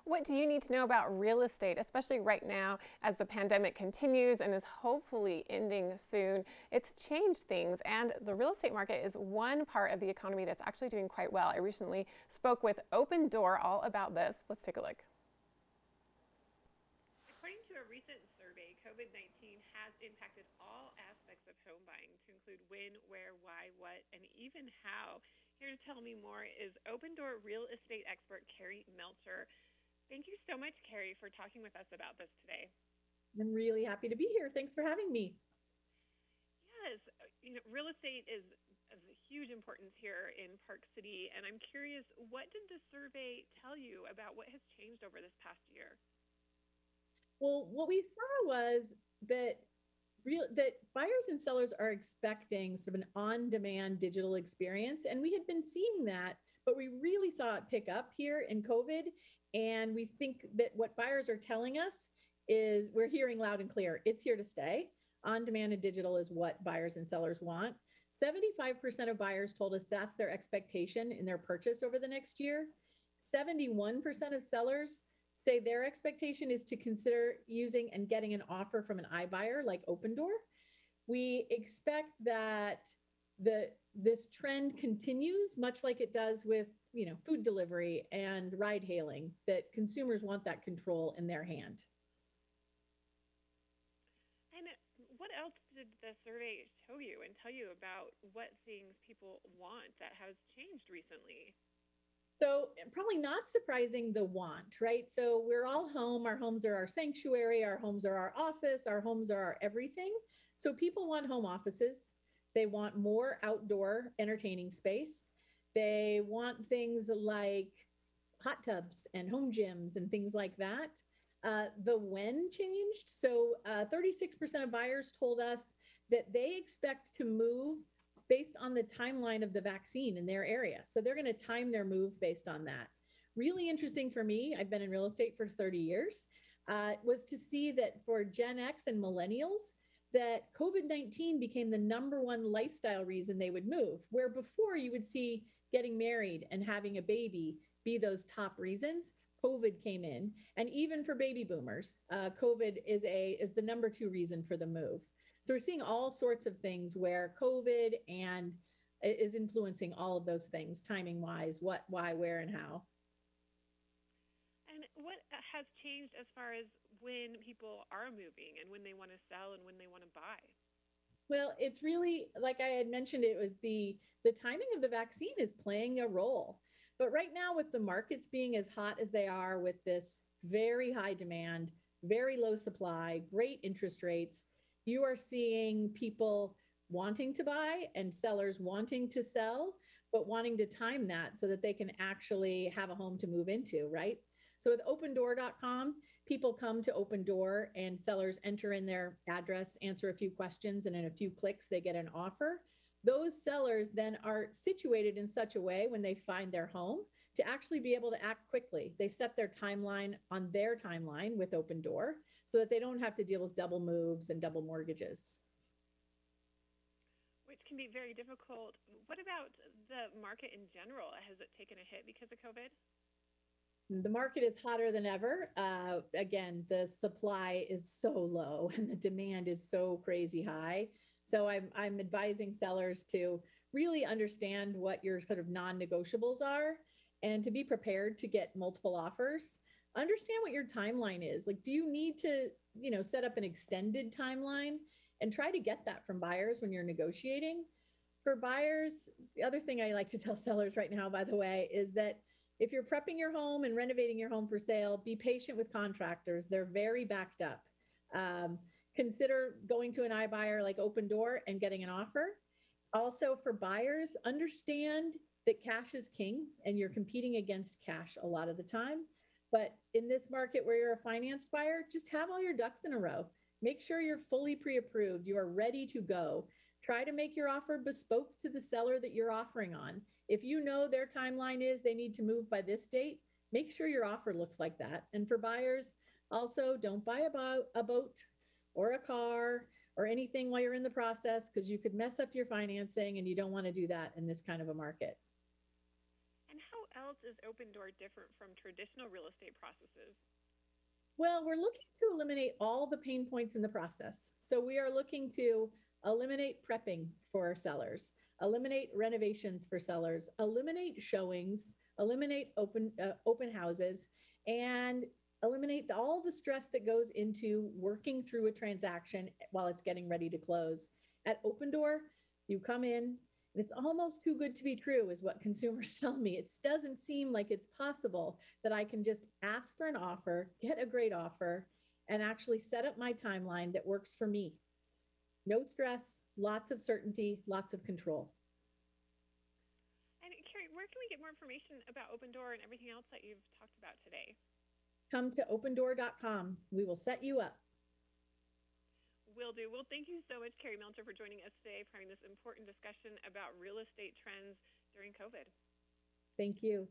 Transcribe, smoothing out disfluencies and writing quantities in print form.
What do you need to know about real estate, especially right now as the pandemic continues and is hopefully ending soon? It's changed things, and the real estate market is one part of the economy that's actually doing quite well. I recently spoke with Opendoor all about this. Let's take a look. According to a recent survey, COVID-19 has impacted all aspects of home buying to include when, where, why, what, and even how. Here to tell me more is Opendoor Real Estate Expert Kerry Melcher. Thank you so much, Kerry, for talking with us about this today. I'm really happy to be here. Thanks for having me. Yes, real estate is of huge importance here in Park City, and I'm curious, what did the survey tell you about what has changed over this past year? Well, what we saw was that buyers and sellers are expecting sort of an on-demand digital experience, and we had been seeing that, but we really saw it pick up here in COVID. And we think that what buyers are telling us is we're hearing loud and clear. It's here to stay. On-demand and digital is what buyers and sellers want. 75% of buyers told us that's their expectation in their purchase over the next year. 71% of sellers say their expectation is to consider using and getting an offer from an iBuyer like Opendoor. We expect that this trend continues, much like it does with food delivery and ride hailing, that consumers want that control in their hand. And what else did the survey show you and tell you about what things people want that has changed recently? So probably not surprising, the want, right? So we're all home. Our homes are our sanctuary. Our homes are our office. Our homes are our everything. So people want home offices. They want more outdoor entertaining space. They want things like hot tubs and home gyms and things like that. The when changed. So 36% of buyers told us that they expect to move based on the timeline of the vaccine in their area. So they're going to time their move based on that. Really interesting for me, I've been in real estate for 30 years, was to see that for Gen X and millennials, that COVID-19 became the number one lifestyle reason they would move, where before you would see getting married and having a baby be those top reasons. COVID came in, and even for baby boomers, COVID is the number two reason for the move. So we're seeing all sorts of things where COVID and is influencing all of those things, timing wise, what, why, where, and how. And what has changed as far as when people are moving and when they want to sell and when they want to buy? Well, it's really, like I had mentioned, it was the timing of the vaccine is playing a role. But right now, with the markets being as hot as they are, with this very high demand, very low supply, great interest rates, you are seeing people wanting to buy and sellers wanting to sell, but wanting to time that so that they can actually have a home to move into, right? So with opendoor.com, people come to Opendoor and sellers enter in their address, answer a few questions, and in a few clicks, they get an offer. Those sellers then are situated in such a way when they find their home to actually be able to act quickly. They set their timeline on their timeline with Opendoor so that they don't have to deal with double moves and double mortgages. Which can be very difficult. What about the market in general? Has it taken a hit because of COVID? The market is hotter than ever. Again, the supply is so low and the demand is so crazy high. So I'm advising sellers to really understand what your sort of non-negotiables are and to be prepared to get multiple offers. Understand what your timeline is. Like, do you need to, set up an extended timeline, and try to get that from buyers when you're negotiating. For buyers, the other thing I like to tell sellers right now, by the way, is that if you're prepping your home and renovating your home for sale, be patient with contractors. They're very backed up. Consider going to an iBuyer like Opendoor and getting an offer. Also, for buyers, understand that cash is king and you're competing against cash a lot of the time. But in this market where you're a financed buyer, just have all your ducks in a row. Make sure you're fully pre-approved. You are ready to go. Try to make your offer bespoke to the seller that you're offering on. If you know their timeline is they need to move by this date, make sure your offer looks like that. And for buyers, also don't buy a boat or a car or anything while you're in the process, because you could mess up your financing and you don't want to do that in this kind of a market. And else is Opendoor different from traditional real estate processes? Well, we're looking to eliminate all the pain points in the process. So we are looking to eliminate prepping for our sellers, eliminate renovations for sellers, eliminate showings, eliminate open houses, and eliminate all the stress that goes into working through a transaction while it's getting ready to close. At Opendoor, you come in, and it's almost too good to be true, is what consumers tell me. It doesn't seem like it's possible that I can just ask for an offer, get a great offer, and actually set up my timeline that works for me. No stress, lots of certainty, lots of control. And Kerry, where can we get more information about Opendoor and everything else that you've talked about today? Come to opendoor.com. We will set you up. Will do. Well, thank you so much, Kerry Melcher, for joining us today for having this important discussion about real estate trends during COVID. Thank you.